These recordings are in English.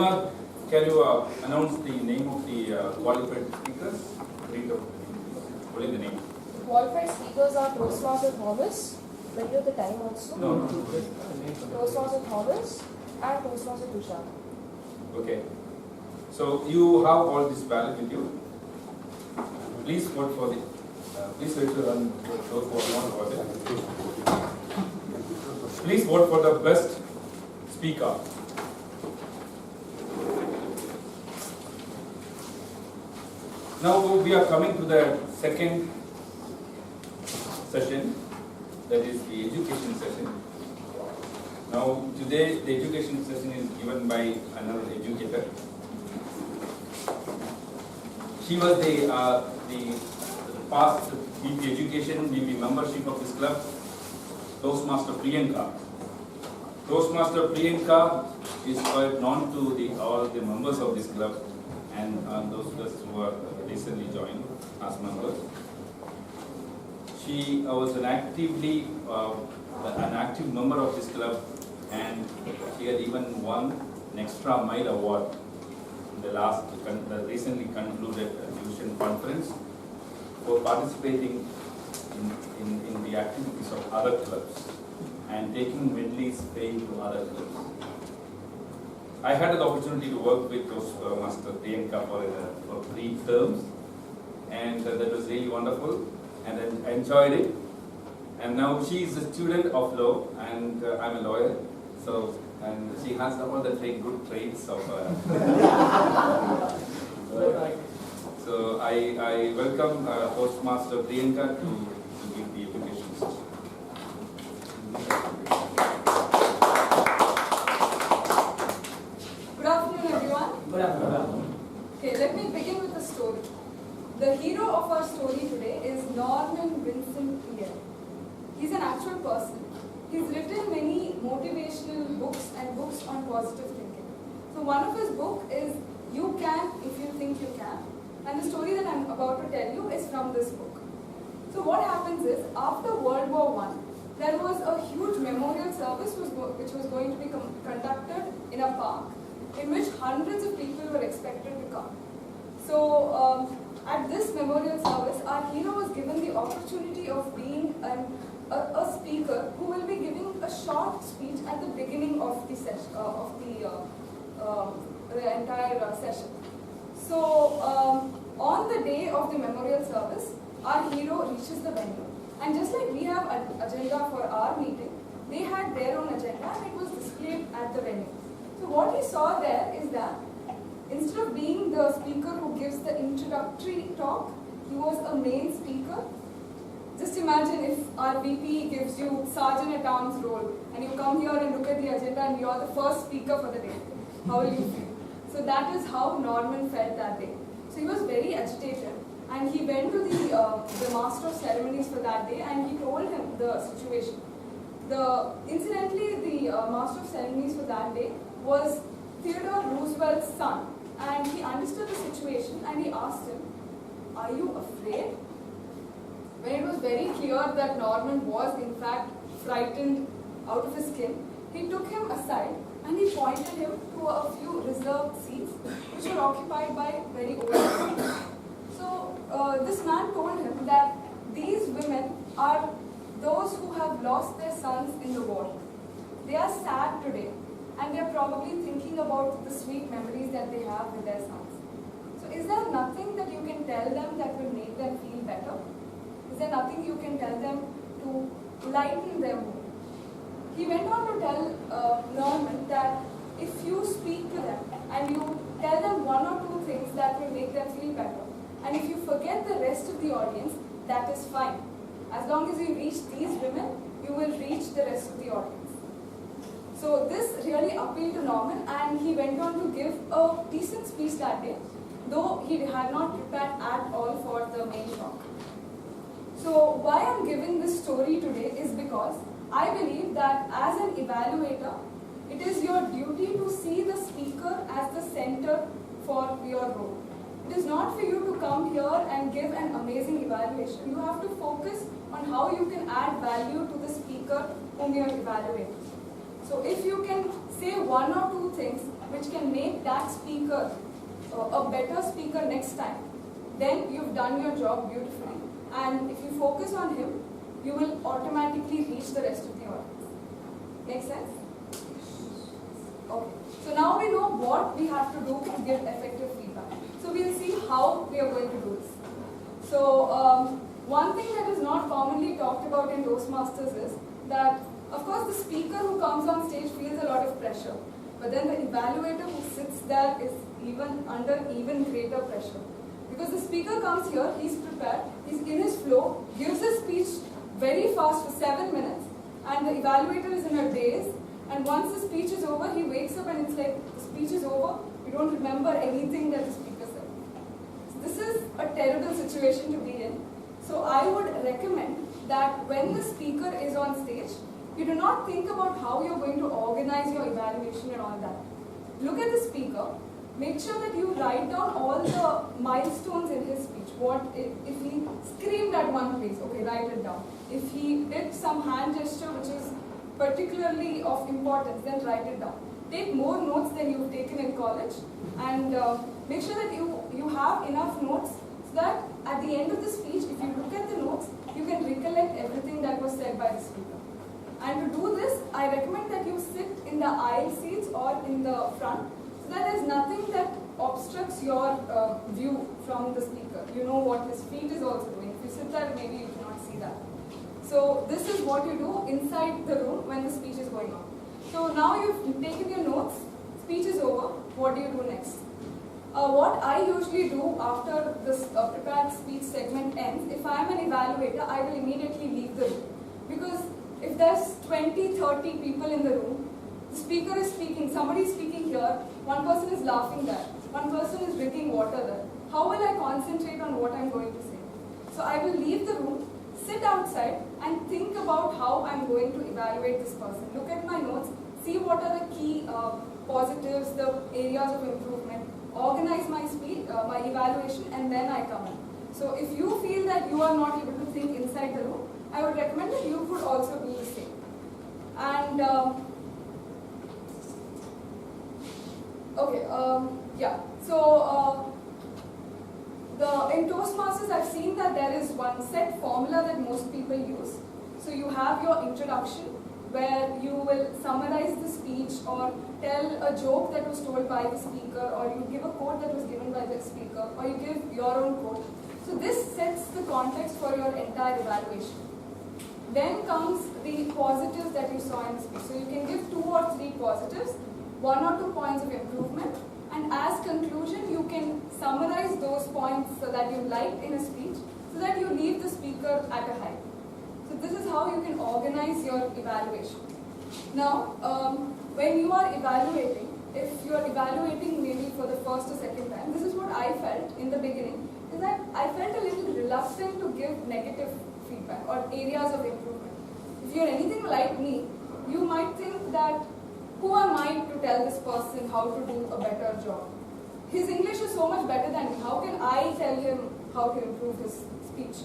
Timer, can you announce the name of the qualified speakers? Read the name. The qualified speakers are Toastmaster Thomas. Will you have the time also? No. Toastmaster Thomas and Toastmaster Tushar. Okay. So you have all this ballot with you. Please vote for the. Please wait to run those who are not voting. Please vote for the best speaker. Now we are coming to the second session, that is the education session. Now today the education session is given by another educator. She was the past VP Education, VP membership of this club, Toastmaster Priyanka. Toastmaster Priyanka is quite known to all the members of this club and those who are recently joined as members. She was an active member of this club, and she had even won an extra mile award in the recently concluded division conference for participating in the activities of other clubs and taking Medley's fame to other clubs. I had the opportunity to work with Toastmaster Priyanka for 3 terms, and that was really wonderful, and I enjoyed it. And now she is a student of law, and I'm a lawyer, and she has all the good traits of. So I welcome Toastmaster Priyanka to give the education session. Good afternoon, everyone. Good afternoon. Okay, let me begin with a story. The hero of our story today is Norman Vincent Peale. He's an actual person. He's written many motivational books and books on positive thinking. So one of his books is You Can If You Think You Can. And the story that I'm about to tell you is from this book. So what happens is, after World War I, there was a huge memorial service which was going to be conducted in a park, in which hundreds of people were expected to come. So at this memorial service, our hero was given the opportunity of being a speaker who will be giving a short speech at the beginning of the session, the entire session. So on the day of the memorial service, our hero reaches the venue. And just like we have an agenda for our meeting, they had their own agenda and it was displayed at the venue. So what he saw there is that instead of being the speaker who gives the introductory talk, he was a main speaker. Just imagine if our VP gives you Sergeant at Arms role and you come here and look at the agenda and you're the first speaker for the day. How will you feel? So that is how Norman felt that day. So he was very agitated, and he went to the master of ceremonies for that day and he told him the situation. Incidentally, the master of ceremonies for that day was Theodore Roosevelt's son, and he understood the situation and he asked him, "Are you afraid?" When it was very clear that Norman was in fact frightened out of his skin, he took him aside and he pointed him to a few reserved seats which were occupied by very old people. So this man told him that these women are those who have lost their sons in the war. They are sad today and they are probably thinking about the sweet memories that they have with their sons. So is there nothing that you can tell them that will make them feel better? Is there nothing you can tell them to lighten their mood? He went on to tell Norman that if you speak to them and you tell them 1 or 2 things that will make them feel better, and if you forget the rest of the audience, that is fine. As long as you reach these women, you will reach the rest of the audience. So this really appealed to Norman, and he went on to give a decent speech that day, though he had not prepared at all for the main talk. So why I'm giving this story today is because I believe that as an evaluator, it is your duty to see the speaker as the center for your role. It is not for you to come here and give an amazing evaluation. You have to focus on how you can add value to the speaker whom you are evaluating. So if you can say 1 or 2 things which can make that speaker a better speaker next time, then you've done your job beautifully. And if you focus on him, you will automatically reach the rest of the audience. Make sense? Okay. So now we know what we have to do to give effective feedback. So we'll see how we are going to do this. So one thing that is not commonly talked about in Toastmasters is that, of course, the speaker who comes on stage feels a lot of pressure. But then the evaluator who sits there is under even greater pressure. Because the speaker comes here, he's prepared, he's in his flow, gives a speech very fast for 7 minutes, and the evaluator is in a daze, and once the speech is over, he wakes up and it's like, the speech is over, we don't remember anything that the speaker said. So this is a terrible situation to be in. So I would recommend that when the speaker is on stage, you do not think about how you're going to organize your evaluation and all that. Look at the speaker. Make sure that you write down all the milestones in his speech. What if he screamed at one place? Okay, write it down. If he did some hand gesture which is particularly of importance, then write it down. Take more notes than you've taken in college, and make sure that you have enough notes so that at the end of the speech, if you look at the notes, you can recollect everything that was said by the speaker. And to do this, I recommend that you sit in the aisle seats or in the front, so that there's nothing that obstructs your view from the speaker. You know what his feet is also doing. If you sit there, maybe you cannot see that. So this is what you do inside the room when the speech is going on. So now you've taken your notes, speech is over, what do you do next? What I usually do after this prepared speech segment ends, if I am an evaluator, I will immediately leave the room. Because if there's 20, 30 people in the room, the speaker is speaking, somebody is speaking here, one person is laughing there, one person is drinking water there. How will I concentrate on what I'm going to say? So I will leave the room, sit outside and think about how I'm going to evaluate this person. Look at my notes, see what are the key positives, the areas of improvement, organize my speech, my evaluation, and then I come in. So if you feel that you are not able to think inside the room, I would recommend that you could also do the same. And yeah. So in Toastmasters, I've seen that there is one set formula that most people use. So you have your introduction, where you will summarize the speech or tell a joke that was told by the speaker, or you give a quote that was given by the speaker, or you give your own quote. So this sets the context for your entire evaluation. Then comes the positives that you saw in the speech. So you can give 2 or 3 positives, 1 or 2 points of improvement, and as conclusion you can summarize those points that you liked in a speech so that you leave the speaker at a high. So this is how you can organize your evaluation. Now, when you are evaluating, if you are evaluating maybe for the first or second time, this is what I felt in the beginning, is that I felt a little reluctant to give negative feedback or areas of improvement. If you're anything like me, you might think that, who am I to tell this person how to do a better job? His English is so much better than me. How can I tell him how to improve his speech?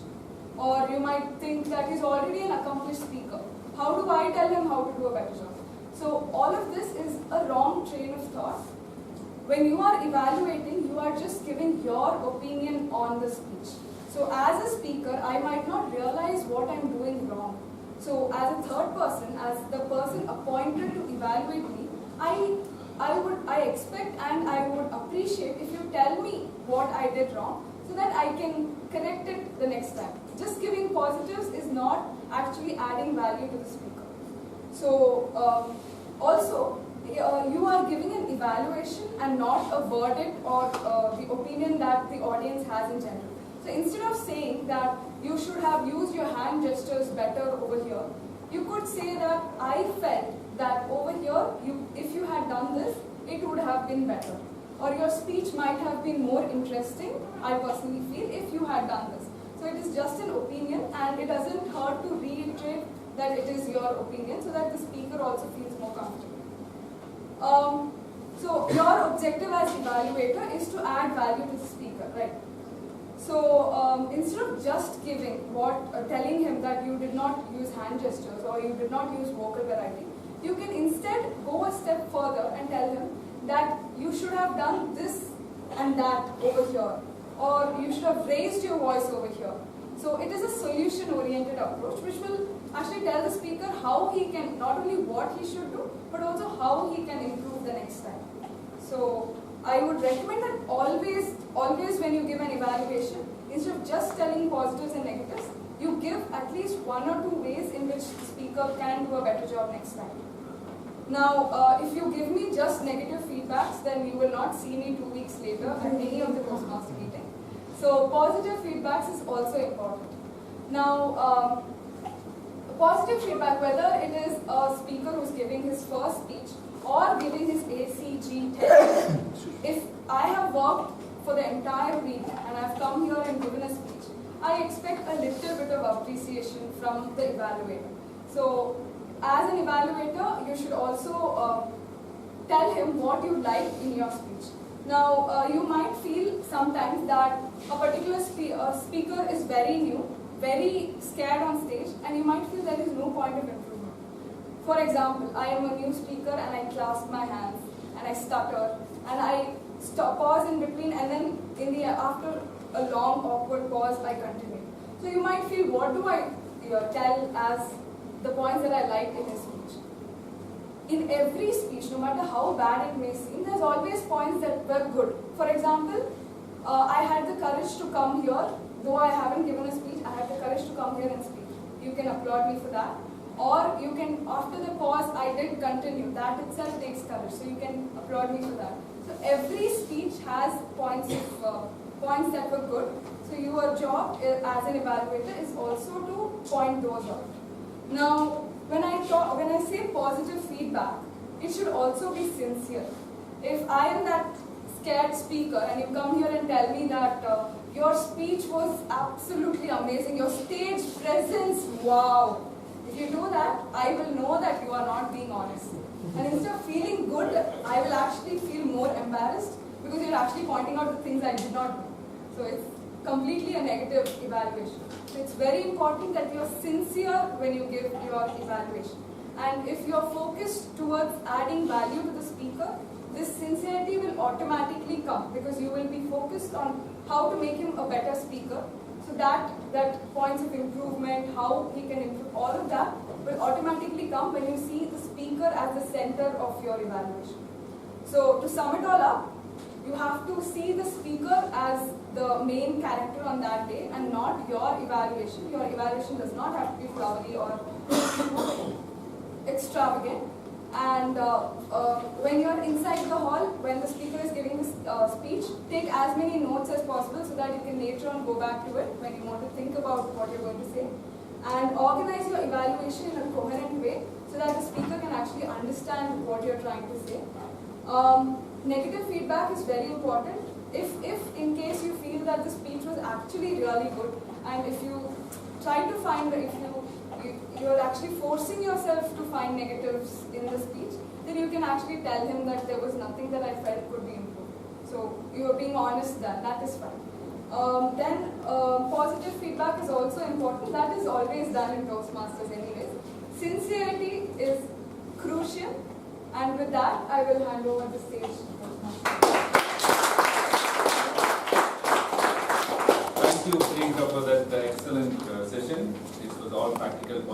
Or you might think that he's already an accomplished speaker. How do I tell him how to do a better job? So all of this is a wrong train of thought. When you are evaluating, you are just giving your opinion on the speech. So as a speaker, I might not realize what I'm doing wrong. So as a third person, as the person appointed to evaluate me, I expect and I would appreciate if you tell me what I did wrong so that I can correct it the next time. Just giving positives is not actually adding value to the speaker. So also, you are giving an evaluation and not a verdict or the opinion that the audience has in general. So instead of saying that you should have used your hand gestures better over here, you could say that I felt that over here, if you had done this, it would have been better. Or your speech might have been more interesting, I personally feel, if you had done this. So it is just an opinion, and it doesn't hurt to reiterate that it is your opinion so that the speaker also feels more comfortable. So your objective as evaluator is to add value to the speaker, right? So instead of just giving telling him that you did not use hand gestures or you did not use vocal variety, you can instead go a step further and tell him that you should have done this and that over here, or you should have raised your voice over here. So it is a solution-oriented approach which will actually tell the speaker how he can, not only what he should do, but also how he can improve the next time. So I would recommend that always when you give an evaluation, instead of just telling positives and negatives, you give at least 1 or 2 ways in which the speaker can do a better job next time. Now, if you give me just negative feedbacks, then you will not see me 2 weeks later at any of the Toastmaster meeting. So positive feedbacks is also important. Now, positive feedback, whether it is a speaker who's giving his first speech or giving his ACG test, if I have worked for the entire week and I've come here and given a speech, I expect a little bit of appreciation from the evaluator. So, as an evaluator, you should also tell him what you like in your speech. Now, you might feel sometimes that a particular speaker is very new, very scared on stage, and you might feel there is no point of improvement. For example, I am a new speaker and I clasp my hands and I stutter and I pause in between, and then after a long awkward pause, I continue. So you might feel, what do I tell as the points that I liked in his speech? In every speech, no matter how bad it may seem, there's always points that were good. For example, I had the courage to come here, though I haven't given a speech, I had the courage to come here and speak. You can applaud me for that. Or you can, after the pause, I did continue. That itself takes courage, so you can applaud me for that. So every speech has points that were good. So your job as an evaluator is also to point those out. Now, when I say positive feedback, it should also be sincere. If I am that scared speaker and you come here and tell me that your speech was absolutely amazing, your stage presence, wow. If you do that, I will know that you are not being honest. And instead of feeling good, I will actually feel more embarrassed because you're actually pointing out the things I did not do. So it's completely a negative evaluation. So it's very important that you're sincere when you give your evaluation. And if you're focused towards adding value to the speaker, this sincerity will automatically come because you will be focused on how to make him a better speaker. So that points of improvement, how he can improve, all of that will automatically come when you see the speaker as the center of your evaluation. So to sum it all up, you have to see the speaker as the main character on that day and not your evaluation. Your evaluation does not have to be flowery or extravagant. And when you're inside the hall, when the speaker is giving this speech, take as many notes as possible so that you can later on go back to it when you want to think about what you're going to say. And organize your evaluation in a coherent way so that the speaker can actually understand what you're trying to say. Negative feedback is very important. If in case you feel that the speech was actually really good, and if you try to find, if you're actually forcing yourself to find negatives in the speech, then you can actually tell him that there was nothing that I felt could be improved. So you're being honest then, that is fine. Then positive feedback is also important. That is always done in Toastmasters anyways. Sincerity is crucial, and with that I will hand over the stage to Toastmasters. Thank you, Priyanka, for that excellent session. This was all practical points.